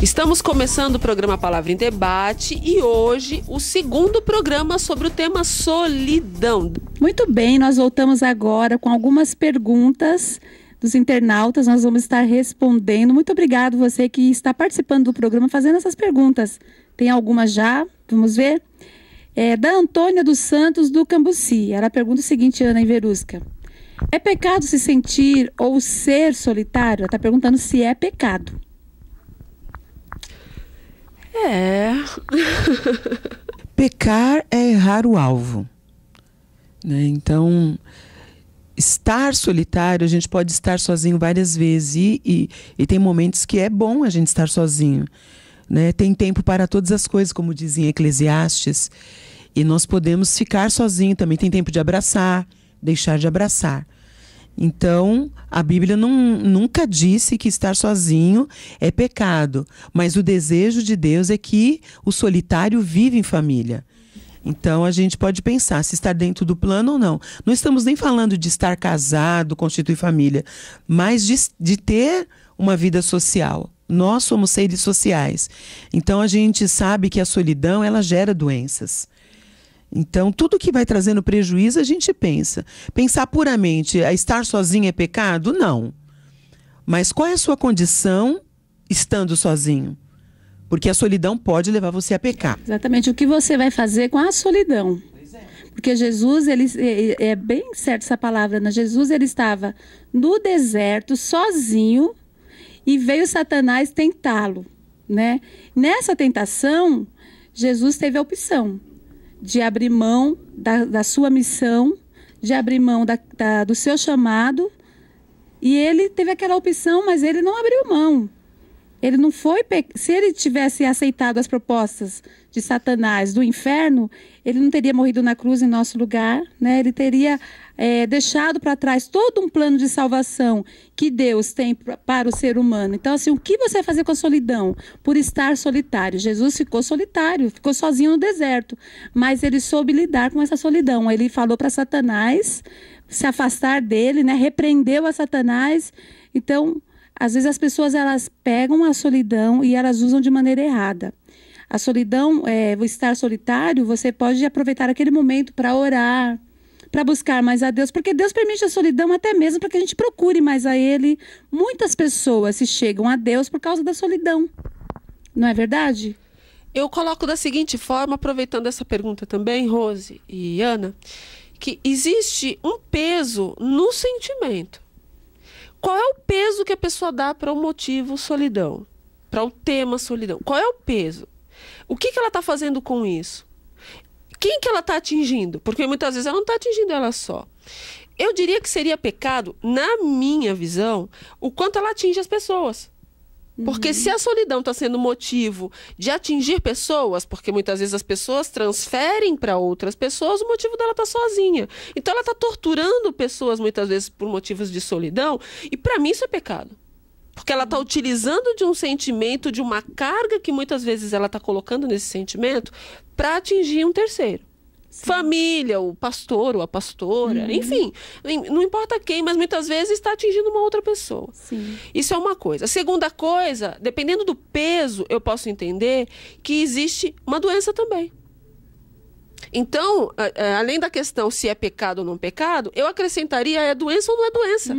Estamos começando o programa Palavra em Debate e hoje o segundo programa sobre o tema solidão. Muito bem, nós voltamos agora com algumas perguntas dos internautas, nós vamos estar respondendo. Muito obrigado você que está participando do programa fazendo essas perguntas. Tem algumas já? Vamos ver? Da Antônia dos Santos, do Cambuci. Ela pergunta o seguinte, Ana Inverusca. É pecado se sentir ou ser solitário? Ela está perguntando se é pecado. Pecar é errar o alvo, né? Então, estar solitário, a gente pode estar sozinho várias vezes e tem momentos que é bom a gente estar sozinho, né? Tem tempo para todas as coisas, como dizem em Eclesiastes, e nós podemos ficar sozinho também. Tem tempo de abraçar, deixar de abraçar. Então, a Bíblia nunca disse que estar sozinho é pecado, mas o desejo de Deus é que o solitário vive em família. Então, a gente pode pensar se estar dentro do plano ou não. Não estamos nem falando de estar casado, constituir família, mas de ter uma vida social. Nós somos seres sociais. Então, a gente sabe que a solidão, ela gera doenças. Então, tudo que vai trazendo prejuízo, a gente pensa. Pensar puramente, estar sozinho é pecado? Não. Mas qual é a sua condição estando sozinho? Porque a solidão pode levar você a pecar. Exatamente. O que você vai fazer com a solidão? Porque Jesus, é bem certo essa palavra, né? Jesus, ele estava no deserto, sozinho, e veio Satanás tentá-lo, né? Nessa tentação, Jesus teve a opção de abrir mão da sua missão, de abrir mão do seu chamado, e ele teve aquela opção, mas ele não abriu mão. Ele não foi... Se ele tivesse aceitado as propostas de Satanás do inferno, ele não teria morrido na cruz em nosso lugar, né? Ele teria deixado para trás todo um plano de salvação que Deus tem para o ser humano. Então, assim, o que você vai fazer com a solidão? Por estar solitário. Jesus ficou solitário, ficou sozinho no deserto, mas ele soube lidar com essa solidão. Ele falou para Satanás se afastar dele, né? Repreendeu a Satanás. Então, às vezes as pessoas, elas pegam a solidão e elas usam de maneira errada. A solidão, o estar solitário, você pode aproveitar aquele momento para orar, para buscar mais a Deus, porque Deus permite a solidão até mesmo para que a gente procure mais a Ele. Muitas pessoas se chegam a Deus por causa da solidão. Não é verdade? Eu coloco da seguinte forma, aproveitando essa pergunta também, Rose e Ana, que existe um peso no sentimento. Qual é o peso que a pessoa dá para o motivo solidão? Para o tema solidão? Qual é o peso? O que ela está fazendo com isso? Quem que ela está atingindo? Porque muitas vezes ela não está atingindo ela só. Eu diria que seria pecado, na minha visão, o quanto ela atinge as pessoas. Porque se a solidão está sendo motivo de atingir pessoas, porque muitas vezes as pessoas transferem para outras pessoas, o motivo dela está sozinha. Então ela está torturando pessoas muitas vezes por motivos de solidão, e para mim isso é pecado. Porque ela está utilizando de um sentimento, de uma carga que muitas vezes ela está colocando nesse sentimento para atingir um terceiro. Sim. Família, o pastor ou a pastora, enfim, não importa quem, mas muitas vezes está atingindo uma outra pessoa. Sim. Isso é uma coisa. A segunda coisa, dependendo do peso, eu posso entender que existe uma doença também. Então, além da questão se é pecado ou não pecado, eu acrescentaria é doença ou não é doença.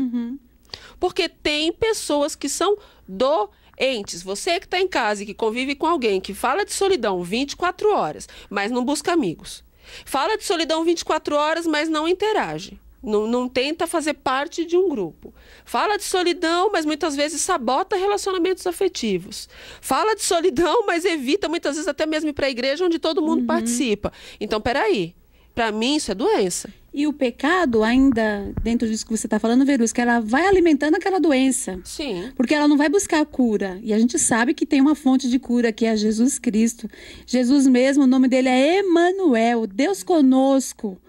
Porque tem pessoas que são doentes. Você que está em casa e que convive com alguém que fala de solidão 24 horas, mas não busca amigos. Fala de solidão 24 horas, mas não interage. Não tenta fazer parte de um grupo. Fala de solidão, mas muitas vezes sabota relacionamentos afetivos. Fala de solidão, mas evita muitas vezes até mesmo ir para a igreja onde todo mundo participa. Então, peraí. Para mim, isso é doença. E o pecado, ainda dentro disso que você está falando, Verusca, ela vai alimentando aquela doença. Sim. Porque ela não vai buscar a cura. E a gente sabe que tem uma fonte de cura, que é Jesus Cristo. Jesus mesmo, o nome dele é Emanuel, Deus conosco.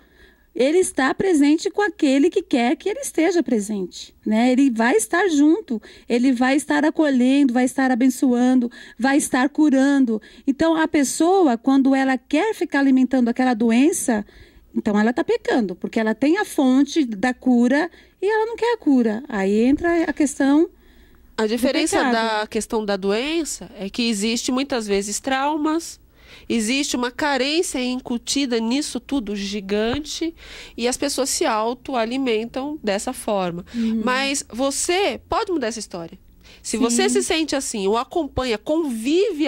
Ele está presente com aquele que quer que ele esteja presente, né? Ele vai estar junto, ele vai estar acolhendo, vai estar abençoando, vai estar curando. Então, a pessoa, quando ela quer ficar alimentando aquela doença, então ela está pecando, porque ela tem a fonte da cura e ela não quer a cura. Aí entra a questão A diferença pecado. da questão da doença é que existe muitas vezes traumas, existe uma carência incutida nisso tudo gigante e as pessoas se autoalimentam dessa forma. Mas você pode mudar essa história. Se você se sente assim, ou acompanha, convive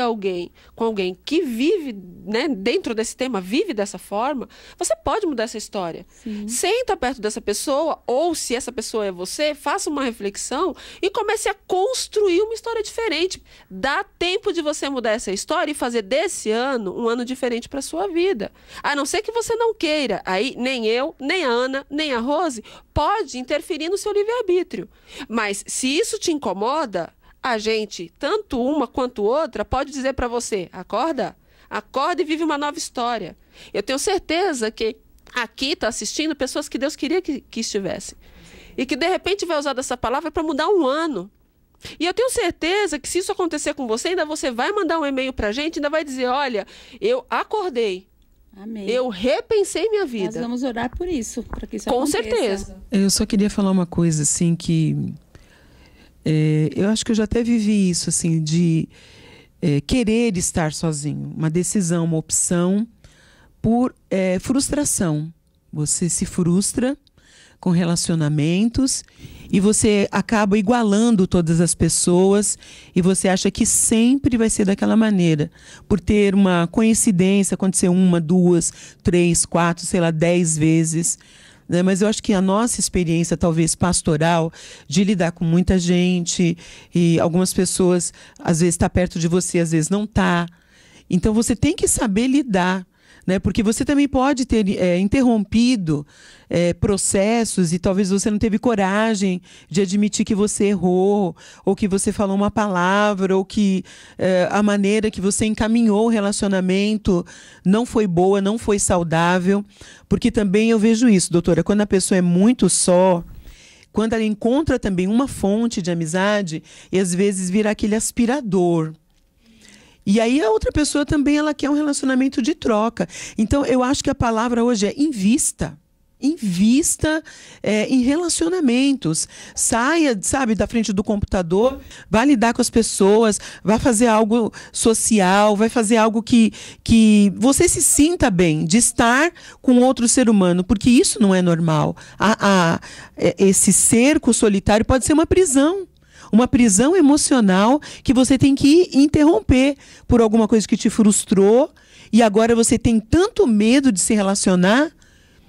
com alguém que vive, né, dentro desse tema, vive dessa forma, você pode mudar essa história. Senta perto dessa pessoa, ou se essa pessoa é você, faça uma reflexão e comece a construir uma história diferente. Dá tempo de você mudar essa história e fazer desse ano um ano diferente para sua vida. A não ser que você não queira. Aí nem eu, nem a Ana, nem a Rose pode interferir no seu livre-arbítrio. Mas se isso te incomoda, a gente, tanto uma quanto outra, pode dizer para você, acorda e vive uma nova história. Eu tenho certeza que aqui está assistindo pessoas que Deus queria que estivessem. E que de repente vai usar dessa palavra para mudar um ano. E eu tenho certeza que se isso acontecer com você, ainda você vai mandar um e-mail para a gente, ainda vai dizer, olha, eu acordei. Amém. Eu repensei minha vida. Nós vamos orar por isso, para que isso Com aconteça. certeza. Eu só queria falar uma coisa, assim, que eu acho que eu já até vivi isso, assim, de querer estar sozinho. Uma decisão, uma opção por frustração. Você se frustra com relacionamentos e você acaba igualando todas as pessoas e você acha que sempre vai ser daquela maneira. Por ter uma coincidência, acontecer 1, 2, 3, 4, sei lá, 10 vezes. Né? Mas eu acho que a nossa experiência, talvez pastoral, de lidar com muita gente e algumas pessoas, às vezes está perto de você, às vezes não está. Então você tem que saber lidar. Né? Porque você também pode ter interrompido processos e talvez você não teve coragem de admitir que você errou, ou que você falou uma palavra, ou que a maneira que você encaminhou o relacionamento não foi boa, não foi saudável. Porque também eu vejo isso, doutora, quando a pessoa é muito só, quando ela encontra também uma fonte de amizade, e às vezes vira aquele aspirador. E aí a outra pessoa também ela quer um relacionamento de troca. Então eu acho que a palavra hoje é invista. Invista em relacionamentos. Saia, sabe, da frente do computador, vá lidar com as pessoas, vá fazer algo social, vai fazer algo que você se sinta bem de estar com outro ser humano, porque isso não é normal. Esse cerco solitário pode ser uma prisão. Uma prisão emocional que você tem que interromper por alguma coisa que te frustrou e agora você tem tanto medo de se relacionar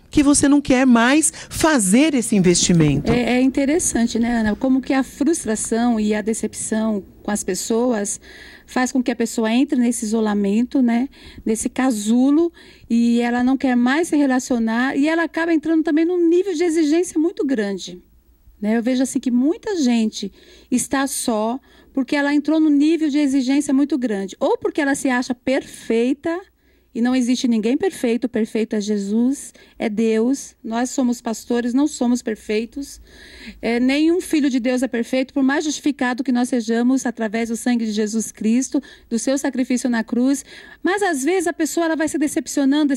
que você não quer mais fazer esse investimento. É interessante, né, Ana? Como que a frustração e a decepção com as pessoas faz com que a pessoa entre nesse isolamento, né, nesse casulo, e ela não quer mais se relacionar e ela acaba entrando também num nível de exigência muito grande. Eu vejo assim que muita gente está só porque ela entrou num nível de exigência muito grande. Ou porque ela se acha perfeita e não existe ninguém perfeito. O perfeito é Jesus, é Deus. Nós somos pastores, não somos perfeitos. Nenhum filho de Deus é perfeito, por mais justificado que nós sejamos através do sangue de Jesus Cristo, do seu sacrifício na cruz. Mas às vezes a pessoa ela vai se decepcionando.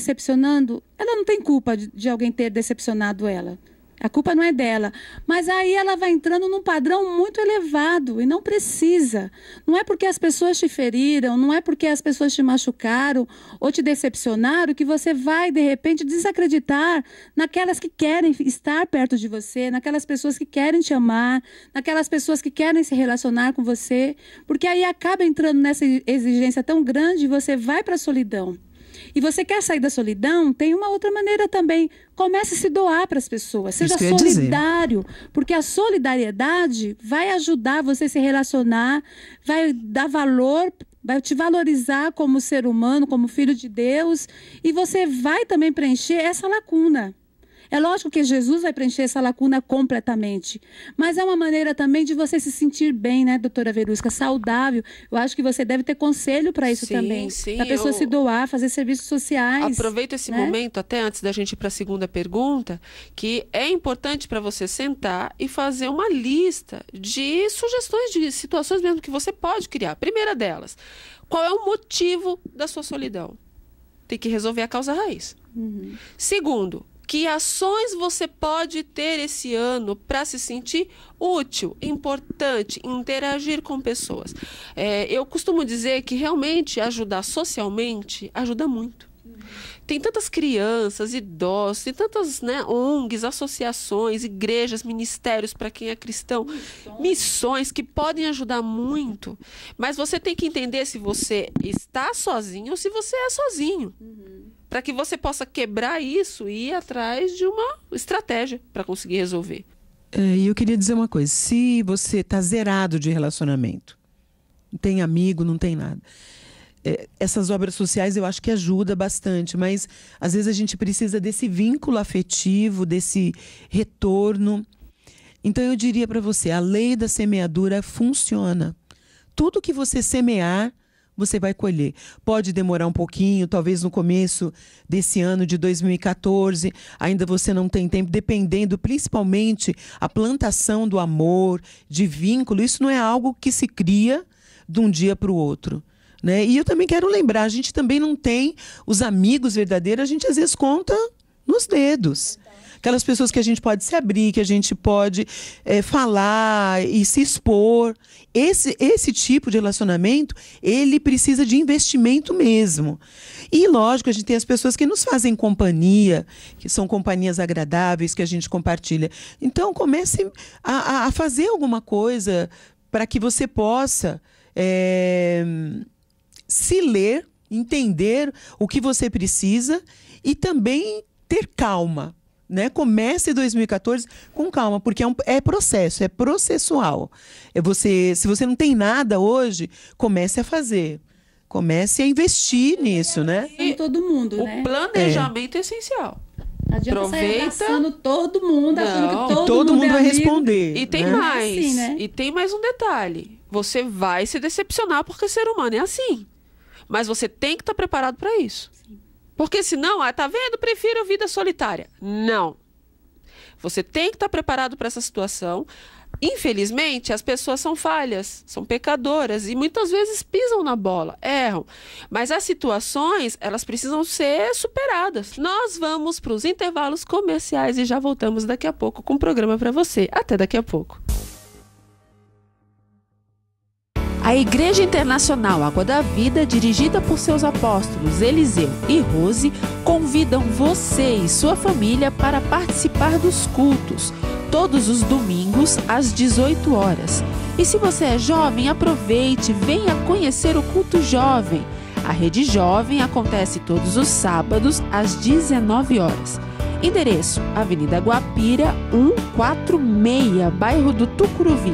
Ela não tem culpa de alguém ter decepcionado ela. A culpa não é dela, mas aí ela vai entrando num padrão muito elevado e não precisa. Não é porque as pessoas te feriram, não é porque as pessoas te machucaram ou te decepcionaram que você vai, de repente, desacreditar naquelas que querem estar perto de você, naquelas pessoas que querem te amar, naquelas pessoas que querem se relacionar com você, porque aí acaba entrando nessa exigência tão grande e você vai para a solidão. E você quer sair da solidão? Tem uma outra maneira também. Comece a se doar para as pessoas. Seja solidário. Porque a solidariedade vai ajudar você a se relacionar, vai dar valor, vai te valorizar como ser humano, como filho de Deus. E você vai também preencher essa lacuna. É lógico que Jesus vai preencher essa lacuna completamente. Mas é uma maneira também de você se sentir bem, né, doutora Verusca? Saudável. Eu acho que você deve ter conselho para isso também. Sim, a pessoa se doar, fazer serviços sociais. Aproveito esse momento, até antes da gente ir para a segunda pergunta, que é importante para você sentar e fazer uma lista de sugestões, de situações mesmo que você pode criar. Primeira delas, qual é o motivo da sua solidão? Tem que resolver a causa raiz. Segundo, Que ações você pode ter esse ano para se sentir útil, importante, interagir com pessoas? Eu costumo dizer que realmente ajudar socialmente ajuda muito. Tem tantas crianças, idosos, tem tantas, né, ONGs, associações, igrejas, ministérios para quem é cristão, missões que podem ajudar muito. Mas você tem que entender se você está sozinho ou se você é sozinho. Para que você possa quebrar isso e ir atrás de uma estratégia para conseguir resolver. E eu queria dizer uma coisa. Se você está zerado de relacionamento, não tem amigo, não tem nada... essas obras sociais eu acho que ajuda bastante, mas às vezes a gente precisa desse vínculo afetivo, desse retorno. Então eu diria para você, a lei da semeadura funciona. Tudo que você semear, você vai colher. Pode demorar um pouquinho, talvez no começo desse ano de 2014, ainda você não tem tempo, dependendo principalmente a plantação do amor, de vínculo. Isso não é algo que se cria de um dia para o outro. Né? E eu também quero lembrar, a gente também não tem os amigos verdadeiros, a gente às vezes conta nos dedos. Aquelas pessoas que a gente pode se abrir, que a gente pode falar e se expor. Esse tipo de relacionamento, ele precisa de investimento mesmo. E lógico, a gente tem as pessoas que nos fazem companhia, que são companhias agradáveis, que a gente compartilha. Então comece a fazer alguma coisa para que você possa... se ler, entender o que você precisa e também ter calma, né? Comece 2014 com calma, porque é processo, é processual. Se você não tem nada hoje, comece a fazer. Comece a investir nisso, né? E todo mundo, né? O planejamento é essencial. Aproveita sair todo mundo, achando que todo mundo vai amigo. Responder. E tem mais. Assim, né? E tem mais um detalhe. Você vai se decepcionar porque ser humano é assim. Mas você tem que estar preparado para isso. Sim. Porque senão, tá vendo? Prefiro a vida solitária. Não. Você tem que estar preparado para essa situação. Infelizmente, as pessoas são falhas, são pecadoras e muitas vezes pisam na bola, erram. Mas as situações, elas precisam ser superadas. Nós vamos para os intervalos comerciais e já voltamos daqui a pouco com o programa para você. Até daqui a pouco. A Igreja Internacional Água da Vida, dirigida por seus apóstolos Eliseu e Rose, convidam você e sua família para participar dos cultos, todos os domingos às 18 horas. E se você é jovem, aproveite, venha conhecer o culto jovem. A Rede Jovem acontece todos os sábados às 19 horas. Endereço: Avenida Guapira, 146, bairro do Tucuruvi,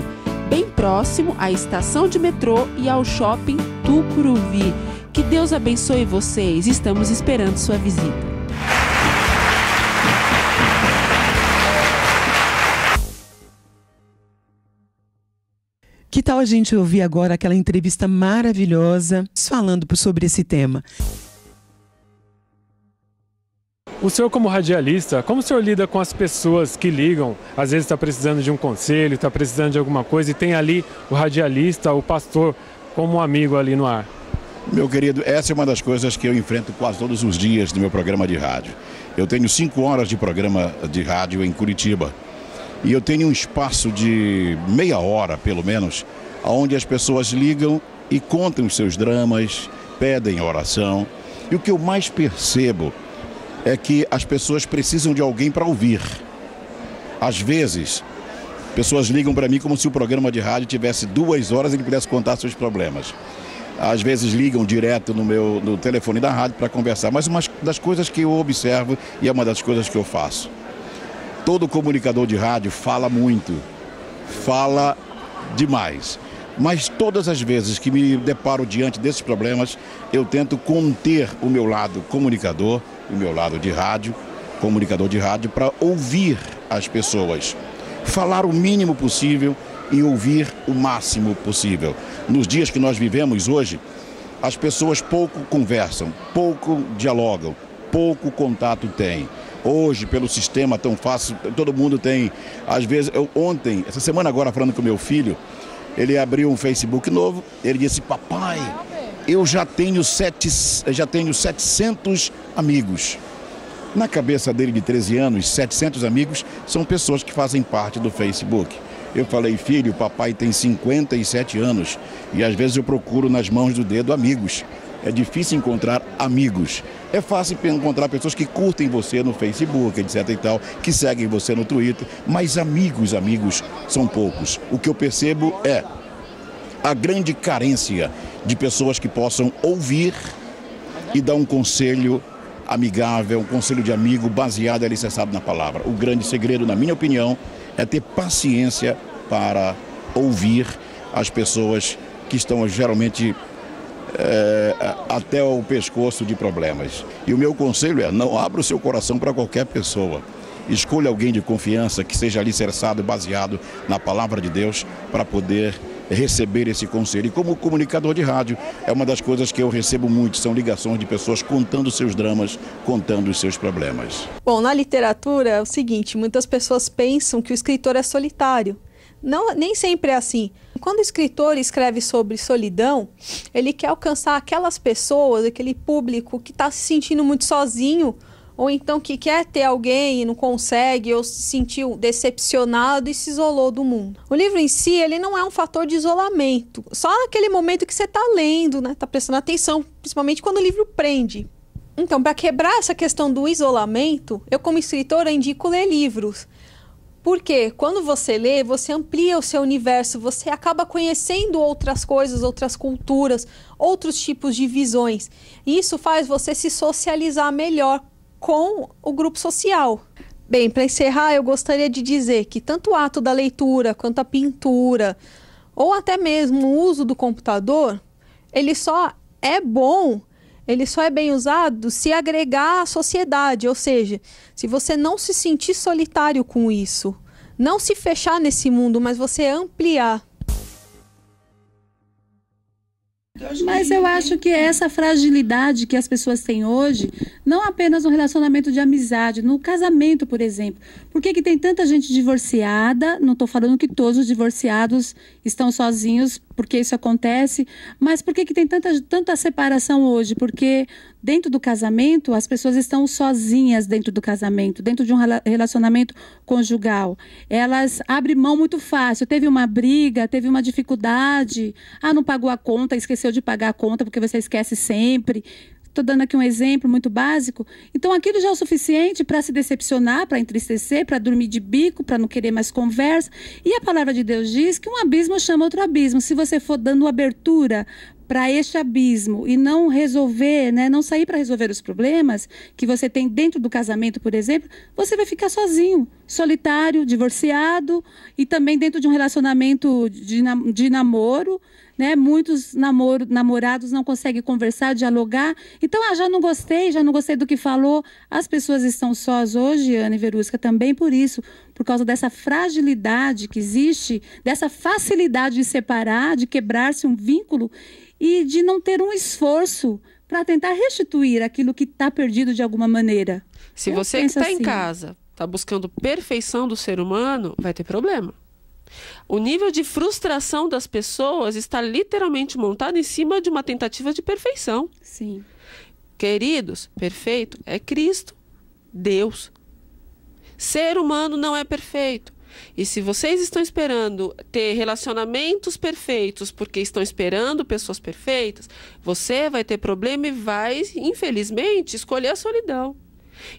bem próximo à estação de metrô e ao shopping Tucuruvi. Que Deus abençoe vocês. Estamos esperando sua visita. Que tal a gente ouvir agora aquela entrevista maravilhosa falando sobre esse tema? O senhor, como radialista, como o senhor lida com as pessoas que ligam? Às vezes está precisando de um conselho, está precisando de alguma coisa e tem ali o radialista, o pastor, como um amigo ali no ar. Meu querido, essa é uma das coisas que eu enfrento quase todos os dias no meu programa de rádio. Eu tenho 5 horas de programa de rádio em Curitiba. E eu tenho um espaço de meia hora, pelo menos, onde as pessoas ligam e contam os seus dramas, pedem oração. E o que eu mais percebo é que as pessoas precisam de alguém para ouvir. Às vezes, pessoas ligam para mim como se o programa de rádio tivesse 2 horas e ele pudesse contar seus problemas. Às vezes ligam direto no telefone da rádio para conversar. Mas uma das coisas que eu observo e é uma das coisas que eu faço. Todo comunicador de rádio fala muito, fala demais. Mas todas as vezes que me deparo diante desses problemas, eu tento conter o meu lado comunicador, o meu lado de rádio, comunicador de rádio, para ouvir as pessoas. Falar o mínimo possível e ouvir o máximo possível. Nos dias que nós vivemos hoje, as pessoas pouco conversam, pouco dialogam, pouco contato têm. Hoje, pelo sistema tão fácil, todo mundo tem, às vezes, essa semana agora falando com meu filho, ele abriu um Facebook novo, ele disse: papai, eu já tenho 700 amigos. Na cabeça dele de 13 anos, 700 amigos são pessoas que fazem parte do Facebook. Eu falei, filho, papai tem 57 anos e às vezes eu procuro nas mãos do dedo amigos. É difícil encontrar amigos. É fácil encontrar pessoas que curtem você no Facebook, etc e tal, que seguem você no Twitter, mas amigos são poucos. O que eu percebo é a grande carência de pessoas que possam ouvir e dar um conselho amigável, um conselho de amigo baseado e alicerçado na palavra. O grande segredo, na minha opinião, é ter paciência para ouvir as pessoas que estão geralmente até o pescoço de problemas. E o meu conselho é, não abra o seu coração para qualquer pessoa. Escolha alguém de confiança que seja alicerçado, baseado na palavra de Deus, para poder receber esse conselho. E como comunicador de rádio, é uma das coisas que eu recebo muito, são ligações de pessoas contando seus dramas, contando os seus problemas. Bom, na literatura é o seguinte, muitas pessoas pensam que o escritor é solitário. Não, nem sempre é assim. Quando o escritor escreve sobre solidão, ele quer alcançar aquelas pessoas, aquele público que está se sentindo muito sozinho, ou então que quer ter alguém e não consegue, ou se sentiu decepcionado e se isolou do mundo. O livro em si, ele não é um fator de isolamento. Só naquele momento que você está lendo, né? Está prestando atenção, principalmente quando o livro prende. Então, para quebrar essa questão do isolamento, eu como escritora indico ler livros. Porque quando você lê, você amplia o seu universo, você acaba conhecendo outras coisas, outras culturas, outros tipos de visões. E isso faz você se socializar melhor com o grupo social. Bem, para encerrar, eu gostaria de dizer que tanto o ato da leitura quanto a pintura, ou até mesmo o uso do computador, ele só é bom, ele só é bem usado se agregar à sociedade, ou seja, se você não se sentir solitário com isso, não se fechar nesse mundo, mas você ampliar. Mas eu acho que essa fragilidade que as pessoas têm hoje, não apenas no relacionamento de amizade, no casamento, por exemplo. Por que tem tanta gente divorciada? Não estou falando que todos os divorciados estão sozinhos, porque isso acontece, mas por que tem tanta separação hoje? Porque dentro do casamento, as pessoas estão sozinhas dentro do casamento, dentro de um relacionamento conjugal. Elas abrem mão muito fácil. Teve uma briga, teve uma dificuldade, não pagou a conta, esqueceu de pagar a conta porque você esquece sempre. Estou dando aqui um exemplo muito básico. Então, aquilo já é o suficiente para se decepcionar, para entristecer, para dormir de bico, para não querer mais conversa. E a palavra de Deus diz que um abismo chama outro abismo. Se você for dando abertura para este abismo e não resolver, né, não sair para resolver os problemas que você tem dentro do casamento, por exemplo, você vai ficar sozinho, solitário, divorciado e também dentro de um relacionamento de namoro, né? Muitos namorados não conseguem conversar, dialogar. Então, já não gostei do que falou. As pessoas estão sós hoje, Ana e Verusca, também por isso, por causa dessa fragilidade que existe, dessa facilidade de separar, de quebrar-se um vínculo e de não ter um esforço para tentar restituir aquilo que está perdido de alguma maneira. Se você que está em casa, está buscando perfeição do ser humano, vai ter problema. O nível de frustração das pessoas está literalmente montado em cima de uma tentativa de perfeição. Sim. Queridos, perfeito é Cristo, Deus. Ser humano não é perfeito. E se vocês estão esperando ter relacionamentos perfeitos porque estão esperando pessoas perfeitas, você vai ter problema e vai, infelizmente, escolher a solidão.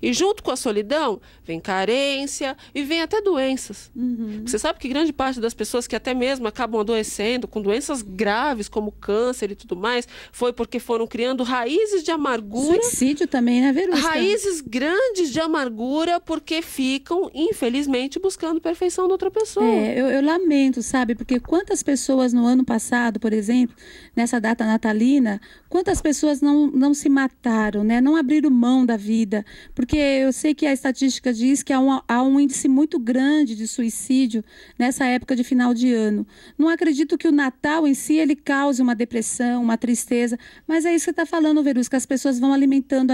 E junto com a solidão, vem carência e vem até doenças. Uhum. Você sabe que grande parte das pessoas que até mesmo acabam adoecendo com doenças graves, como câncer e tudo mais, foi porque foram criando raízes de amargura. Suicídio também, né, Verusca? Raízes grandes de amargura porque ficam, infelizmente, buscando perfeição de outra pessoa. Eu lamento, sabe? Porque quantas pessoas no ano passado, por exemplo, nessa data natalina, quantas pessoas não se mataram, né? Não abriram mão da vida. Porque eu sei que a estatística diz que há um índice muito grande de suicídio nessa época de final de ano. Não acredito que o Natal em si ele cause uma depressão, uma tristeza, mas é isso que você está falando, Verusca, que as pessoas vão alimentando.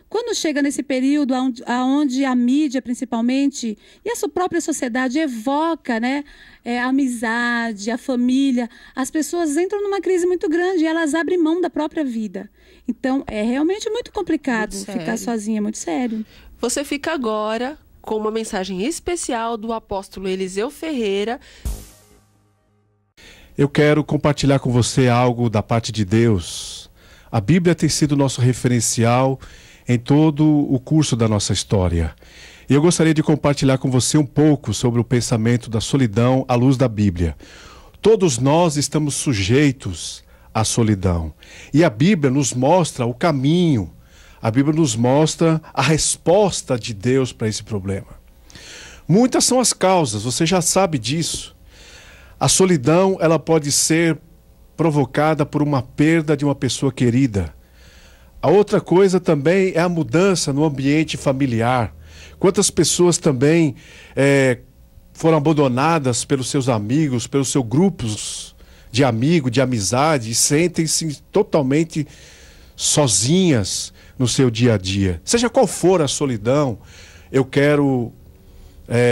Quando chega nesse período onde a mídia, principalmente, e a sua própria sociedade evoca, né, a amizade, a família, as pessoas entram numa crise muito grande e elas abrem mão da própria vida. Então, é realmente muito complicado Muito ficar sério. sozinha, é muito sério. Você fica agora com uma mensagem especial do apóstolo Eliseu Ferreira. Eu quero compartilhar com você algo da parte de Deus. A Bíblia tem sido nosso referencial em todo o curso da nossa história. E eu gostaria de compartilhar com você um pouco sobre o pensamento da solidão à luz da Bíblia. Todos nós estamos sujeitos à solidão. E a Bíblia nos mostra o caminho. A Bíblia nos mostra a resposta de Deus para esse problema. Muitas são as causas, você já sabe disso. A solidão, ela pode ser provocada por uma perda de uma pessoa querida. A outra coisa também é a mudança no ambiente familiar. Quantas pessoas também foram abandonadas pelos seus amigos, pelos seus grupos de amigos, de amizade, e sentem-se totalmente sozinhas no seu dia a dia. Seja qual for a solidão,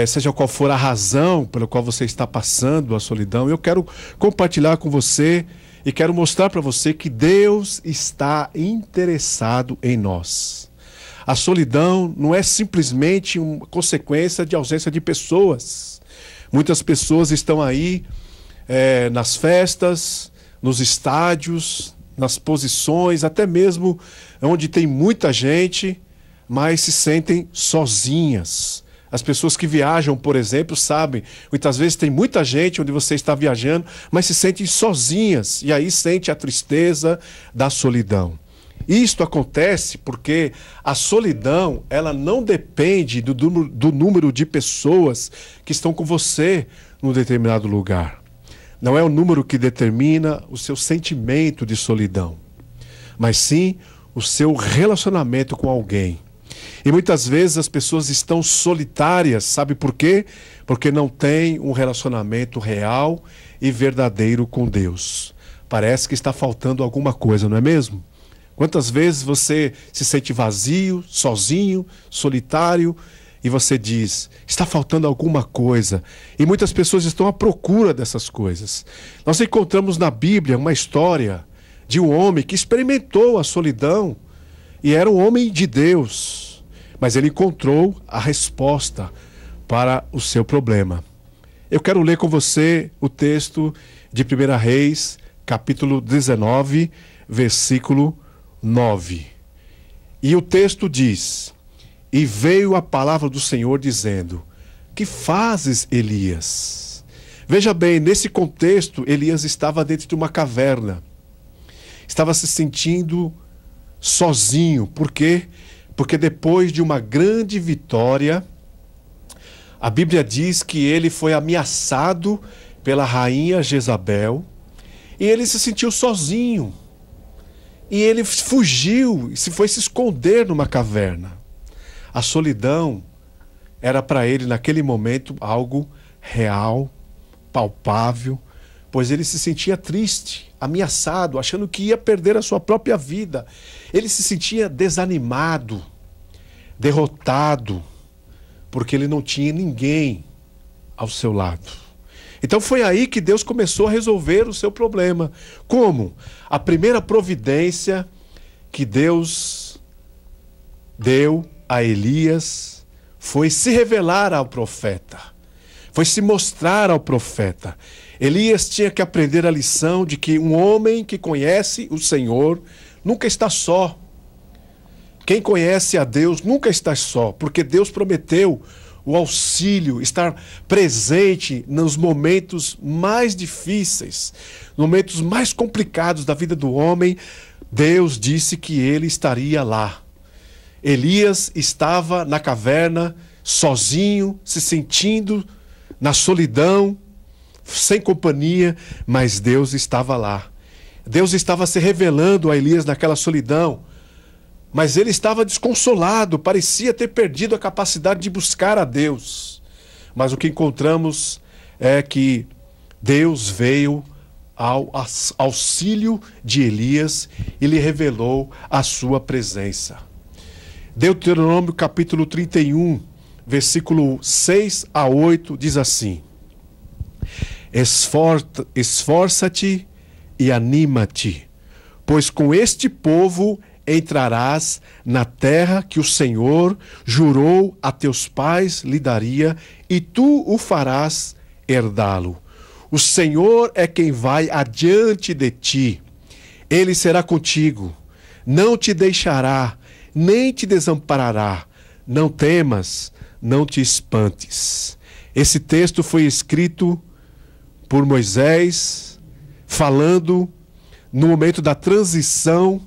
seja qual for a razão pela qual você está passando a solidão, eu quero compartilhar com você e quero mostrar para você que Deus está interessado em nós. A solidão não é simplesmente uma consequência de ausência de pessoas. Muitas pessoas estão aí nas festas, nos estádios, nas posições, até mesmo onde tem muita gente, mas se sentem sozinhas. As pessoas que viajam, por exemplo, sabem, muitas vezes tem muita gente onde você está viajando, mas se sentem sozinhas, e aí sente a tristeza da solidão. Isto acontece porque a solidão, ela não depende do número de pessoas que estão com você num determinado lugar. Não é o número que determina o seu sentimento de solidão, mas sim o seu relacionamento com alguém. E muitas vezes as pessoas estão solitárias, sabe por quê? Porque não têm um relacionamento real e verdadeiro com Deus. Parece que está faltando alguma coisa, não é mesmo? Quantas vezes você se sente vazio, sozinho, solitário, e você diz, está faltando alguma coisa. E muitas pessoas estão à procura dessas coisas. Nós encontramos na Bíblia uma história de um homem que experimentou a solidão e era um homem de Deus, mas ele encontrou a resposta para o seu problema. Eu quero ler com você o texto de 1 Reis, capítulo 19, versículo 9. E o texto diz: E veio a palavra do Senhor dizendo: Que fazes, Elias? Veja bem, nesse contexto, Elias estava dentro de uma caverna. Estava se sentindo sozinho. Por quê? Porque depois de uma grande vitória, a Bíblia diz que ele foi ameaçado pela rainha Jezabel e ele se sentiu sozinho. E ele fugiu e foi se esconder numa caverna. A solidão era para ele, naquele momento, algo real, palpável, pois ele se sentia triste, ameaçado, achando que ia perder a sua própria vida. Ele se sentia desanimado, derrotado, porque ele não tinha ninguém ao seu lado. Então foi aí que Deus começou a resolver o seu problema. Como? A primeira providência que Deus deu a Elias foi se revelar ao profeta, foi se mostrar ao profeta. Elias tinha que aprender a lição de que um homem que conhece o Senhor nunca está só. Quem conhece a Deus nunca está só, porque Deus prometeu o auxílio, estar presente nos momentos mais difíceis, momentos mais complicados da vida do homem. Deus disse que ele estaria lá. Elias estava na caverna, sozinho, se sentindo na solidão, sem companhia, mas Deus estava lá. Deus estava se revelando a Elias naquela solidão, mas ele estava desconsolado, parecia ter perdido a capacidade de buscar a Deus. Mas o que encontramos é que Deus veio ao auxílio de Elias e lhe revelou a sua presença. Deuteronômio capítulo 31, versículo 6 a 8, diz assim: Esforça-te e anima-te, pois com este povo entrarás na terra que o Senhor jurou a teus pais lhe daria, e tu o farás herdá-lo. O Senhor é quem vai adiante de ti. Ele será contigo, não te deixará, nem te desamparará. Não temas, não te espantes. Esse texto foi escrito por Moisés, falando no momento da transição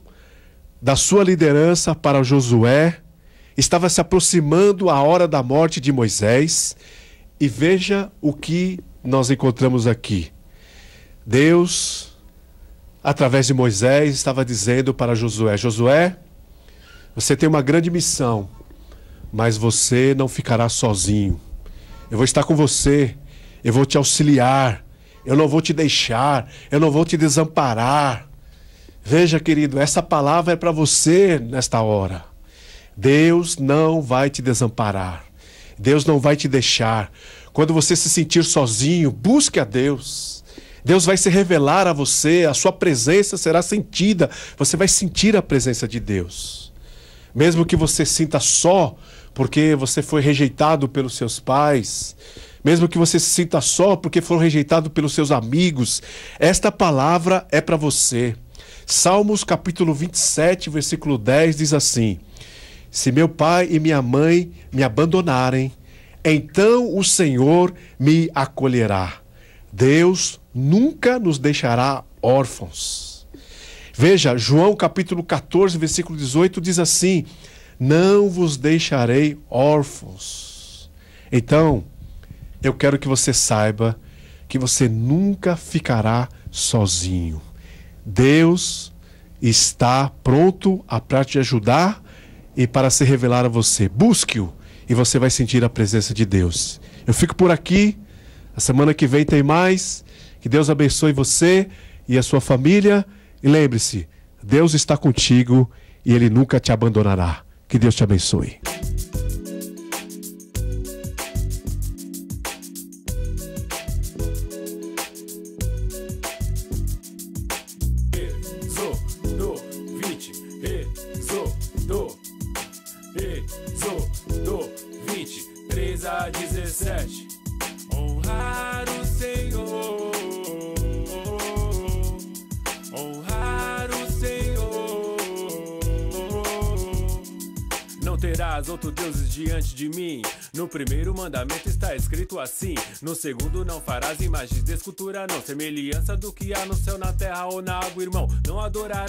da sua liderança para Josué. Estava se aproximando a hora da morte de Moisés. E veja o que nós encontramos aqui. Deus, através de Moisés, estava dizendo para Josué: Josué, você tem uma grande missão, mas você não ficará sozinho. Eu vou estar com você, eu vou te auxiliar, eu não vou te deixar, eu não vou te desamparar. Veja, querido, essa palavra é para você nesta hora. Deus não vai te desamparar. Deus não vai te deixar. Quando você se sentir sozinho, busque a Deus. Deus vai se revelar a você, a sua presença será sentida. Você vai sentir a presença de Deus. Mesmo que você sinta só, porque você foi rejeitado pelos seus pais, mesmo que você se sinta só porque foram rejeitados pelos seus amigos, esta palavra é para você. Salmos capítulo 27, versículo 10 diz assim: se meu pai e minha mãe me abandonarem, então o Senhor me acolherá. Deus nunca nos deixará órfãos. Veja, João capítulo 14, versículo 18 diz assim: não vos deixarei órfãos. Então, eu quero que você saiba que você nunca ficará sozinho. Deus está pronto para te ajudar e para se revelar a você. Busque-o e você vai sentir a presença de Deus. Eu fico por aqui. A semana que vem tem mais. Que Deus abençoe você e a sua família. E lembre-se, Deus está contigo e Ele nunca te abandonará. Que Deus te abençoe. Êxodo 20, 3 a 17. Honrar o Senhor, honrar o Senhor. Não terás outro deuses diante de mim. No primeiro mandamento está escrito assim. No segundo, não farás imagens de escultura, não. Semelhança do que há no céu, na terra ou na água, irmão. Não adorarás